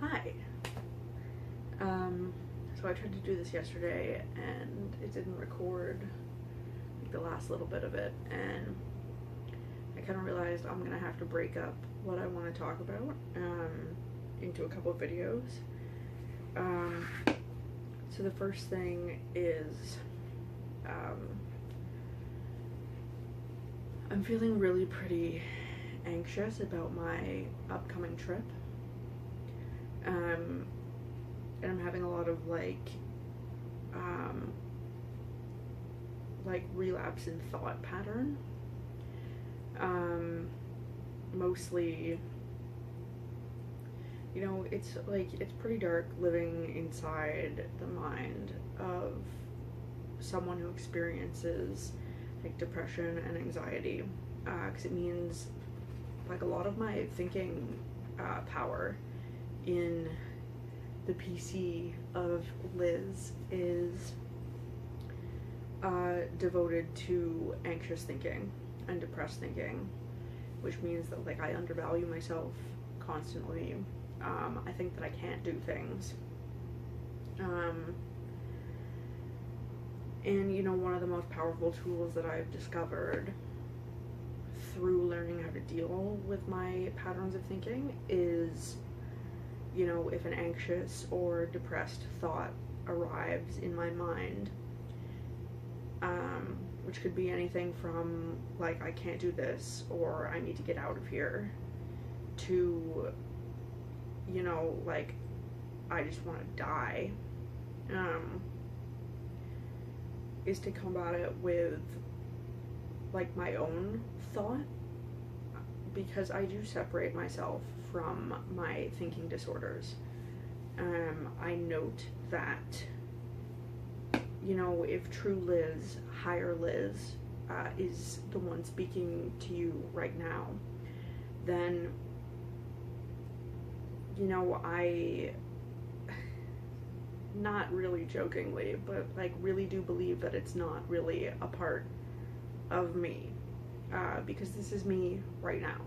Hi. So I tried to do this yesterday and it didn't record like the last little bit of it, and I kind of realized I'm gonna have to break up what I want to talk about into a couple of videos. So the first thing is I'm feeling really pretty anxious about my upcoming trip. And I'm having a lot of like relapse in thought pattern. Mostly, you know, it's pretty dark living inside the mind of someone who experiences like depression and anxiety, because it means like a lot of my thinking power in the PC of Liz is devoted to anxious thinking and depressed thinking, which means that like I undervalue myself constantly. I think that I can't do things. And you know, one of the most powerful tools that I've discovered through learning how to deal with my patterns of thinking is, you know, if an anxious or depressed thought arrives in my mind, which could be anything from like I can't do this or I need to get out of here to, you know, like I just want to die, is to combat it with like my own thought, because I do separate myself from my thinking disorders. I note that, you know, if true Liz, higher Liz, is the one speaking to you right now, then, you know, I, not really jokingly, but like really do believe that it's not really a part of me, because this is me right now.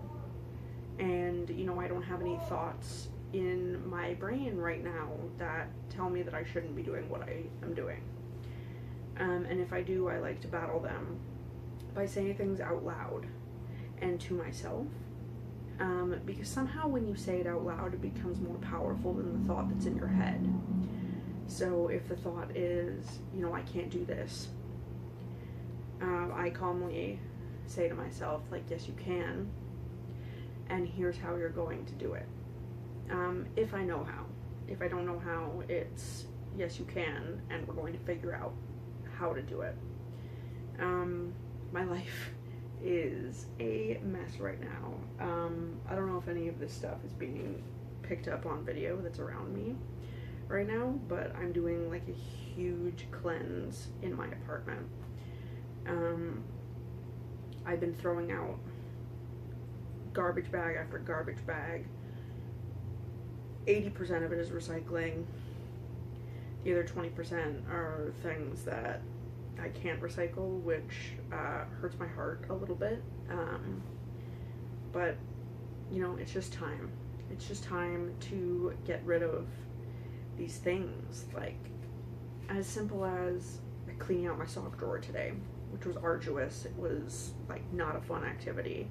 And, you know, I don't have any thoughts in my brain right now that tell me that I shouldn't be doing what I am doing. And if I do, I like to battle them by saying things out loud and to myself. Because somehow when you say it out loud, it becomes more powerful than the thought that's in your head. So if the thought is, you know, I can't do this, I calmly say to myself, like, yes, you can. And here's how you're going to do it. If I know how. If I don't know how, it's yes, you can, and we're going to figure out how to do it. My life is a mess right now. I don't know if any of this stuff is being picked up on video that's around me right now, but I'm doing like a huge cleanse in my apartment. I've been throwing out garbage bag after garbage bag. 80% of it is recycling. The other 20% are things that I can't recycle, which hurts my heart a little bit. But, you know, it's just time. It's just time to get rid of these things. Like, as simple as cleaning out my sock drawer today, which was arduous. It was, like, not a fun activity.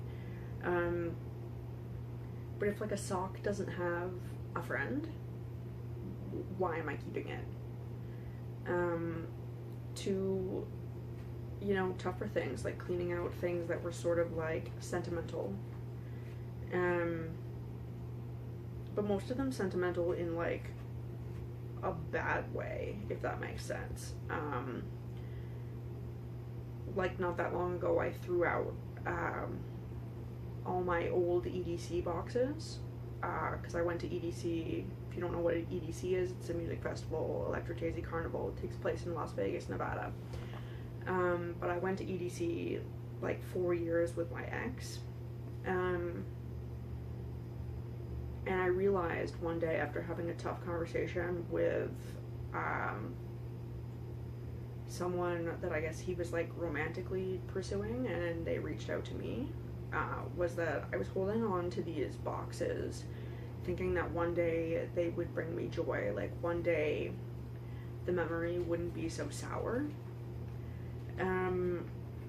But if, like, a sock doesn't have a friend, why am I keeping it? To, you know, tougher things, like cleaning out things that were sort of, like, sentimental. But most of them sentimental in, like, a bad way, if that makes sense. Like, not that long ago, I threw out all my old EDC boxes, because I went to EDC. If you don't know what an EDC is, it's a music festival, Electric Daisy Carnival. It takes place in Las Vegas, Nevada. But I went to EDC like 4 years with my ex. And I realized one day, after having a tough conversation with someone that I guess he was like romantically pursuing, and they reached out to me, was that I was holding on to these boxes thinking that one day they would bring me joy, like one day the memory wouldn't be so sour. And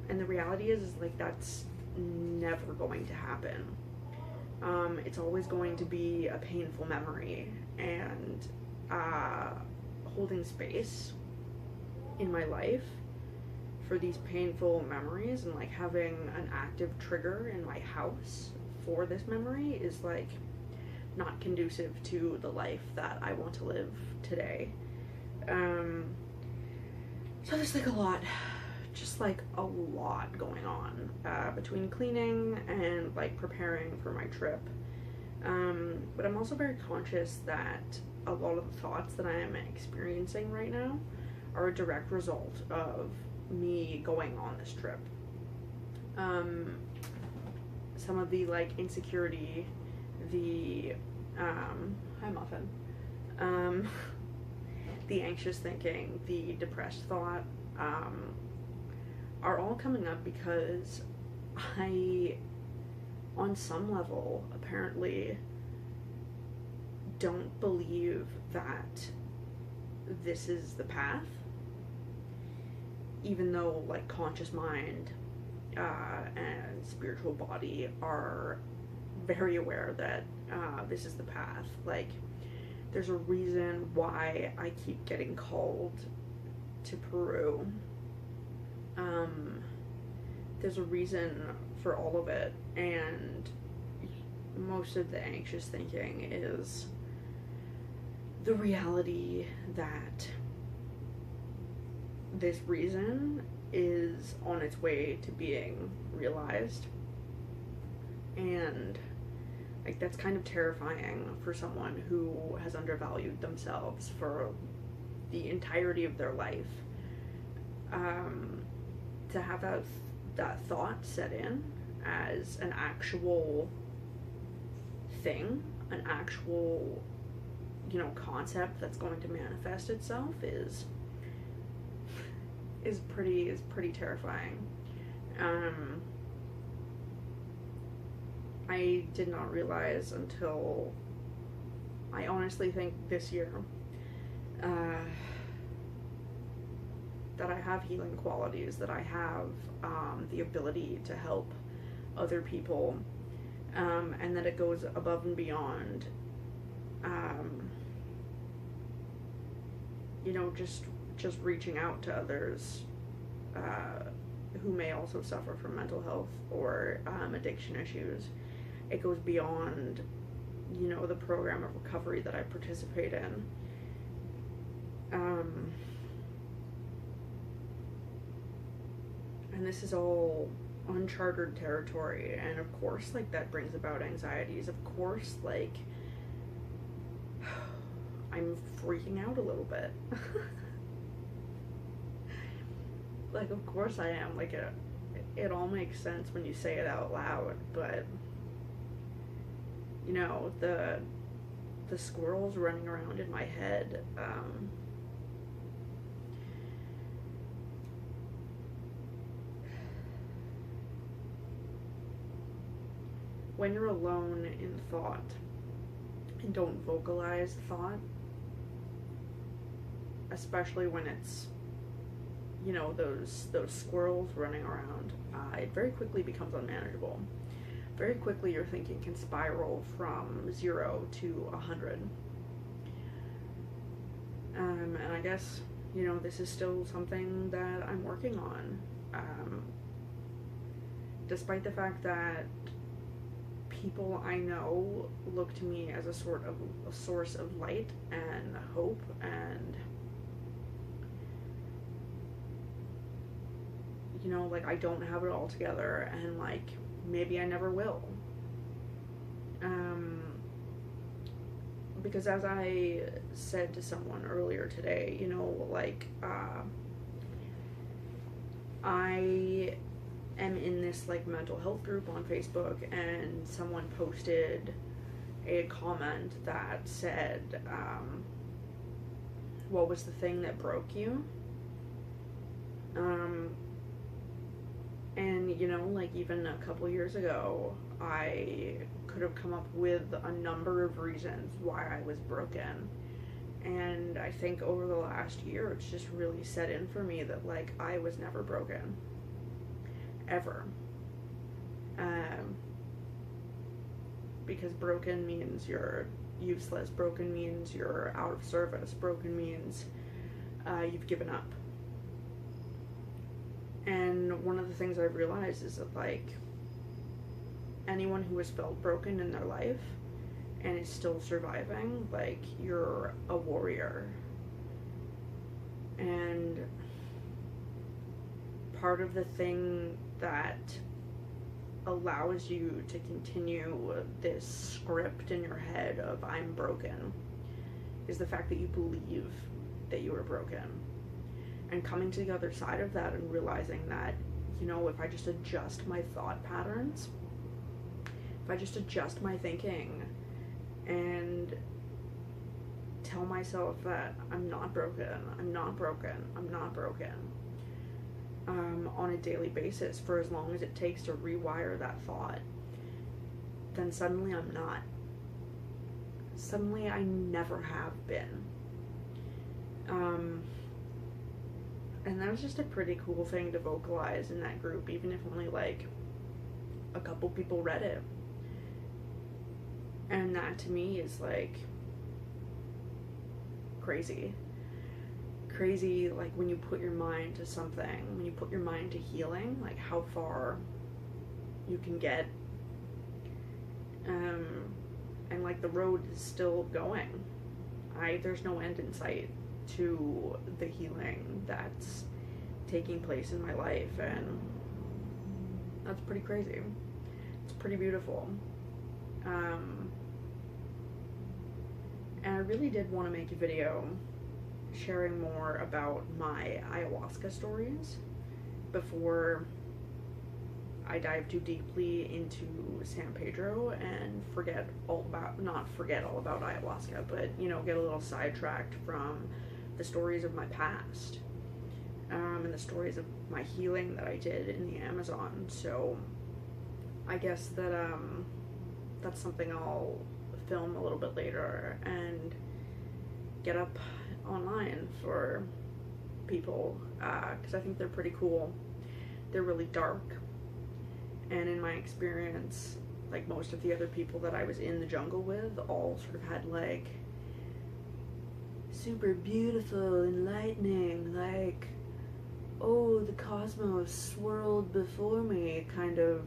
the reality is like that's never going to happen. It's always going to be a painful memory, and holding space in my life for these painful memories and like having an active trigger in my house for this memory is like not conducive to the life that I want to live today. So there's like a lot going on between cleaning and like preparing for my trip. But I'm also very conscious that a lot of the thoughts that I am experiencing right now are a direct result of me going on this trip. Some of the like insecurity, the hi Muffin, the anxious thinking, the depressed thought, are all coming up because I, on some level, apparently don't believe that this is the path, even though like conscious mind and spiritual body are very aware that this is the path. Like, there's a reason why I keep getting called to Peru. There's a reason for all of it, and most of the anxious thinking is the reality that this reason is on its way to being realized. And like that's kind of terrifying for someone who has undervalued themselves for the entirety of their life. To have that thought set in as an actual thing, an actual, concept that's going to manifest itself is pretty terrifying. I did not realize until, I honestly think this year, that I have healing qualities, that I have the ability to help other people, and that it goes above and beyond, just reaching out to others who may also suffer from mental health or addiction issues. It goes beyond, the program of recovery that I participate in. And this is all uncharted territory, and of course, like, that brings about anxieties. Of course, like, I'm freaking out a little bit. Like, of course I am. Like, it all makes sense when you say it out loud, but, the squirrels running around in my head, when you're alone in thought and don't vocalize thought, especially when it's, those squirrels running around, it very quickly becomes unmanageable. Very quickly your thinking can spiral from 0 to 100. And I guess, this is still something that I'm working on. Despite the fact that people I know look to me as a source of light and hope, and like, I don't have it all together, and like maybe I never will, because as I said to someone earlier today, I am in this like mental health group on Facebook, and someone posted a comment that said, what was the thing that broke you? And like, even a couple years ago, I could have come up with a number of reasons why I was broken. And I think over the last year, it's just really set in for me that, like, I was never broken. Ever. Because broken means you're useless. Broken means you're out of service. Broken means you've given up. And one of the things I've realized is that, like, anyone who has felt broken in their life and is still surviving, like, you're a warrior. And part of the thing that allows you to continue this script in your head of I'm broken is the fact that you believe that you are broken. And coming to the other side of that and realizing that, you know, if I just adjust my thought patterns, if I just adjust my thinking and tell myself that I'm not broken, I'm not broken, I'm not broken, on a daily basis for as long as it takes to rewire that thought, then suddenly I'm not. Suddenly I never have been. And that was just a pretty cool thing to vocalize in that group, even if only like a couple people read it. And that to me is like crazy. Crazy, like when you put your mind to something, when you put your mind to healing, like how far you can get. And like the road is still going. There's no end in sight to the healing that's taking place in my life, and that's pretty crazy. It's pretty beautiful. And I really did want to make a video sharing more about my ayahuasca stories before I dive too deeply into San Pedro and not forget all about ayahuasca, but, you know, get a little sidetracked from the stories of my past, and the stories of my healing that I did in the Amazon. So I guess that that's something I'll film a little bit later and get up online for people, because I think they're pretty cool. They're really dark, and in my experience, like most of the other people that I was in the jungle with all sort of had like super beautiful, enlightening, like, oh, the cosmos swirled before me kind of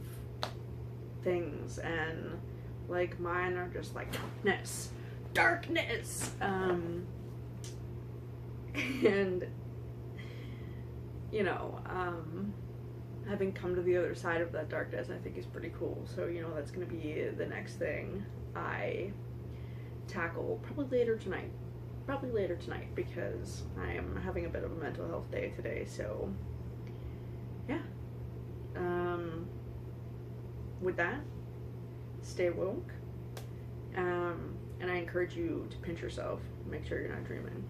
things, and like mine are just like darkness, and you know, having come to the other side of that darkness, I think is pretty cool. So, you know, that's gonna be the next thing I tackle probably later tonight, because I am having a bit of a mental health day today. So yeah, with that, stay woke, and I encourage you to pinch yourself, make sure you're not dreaming.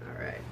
All right.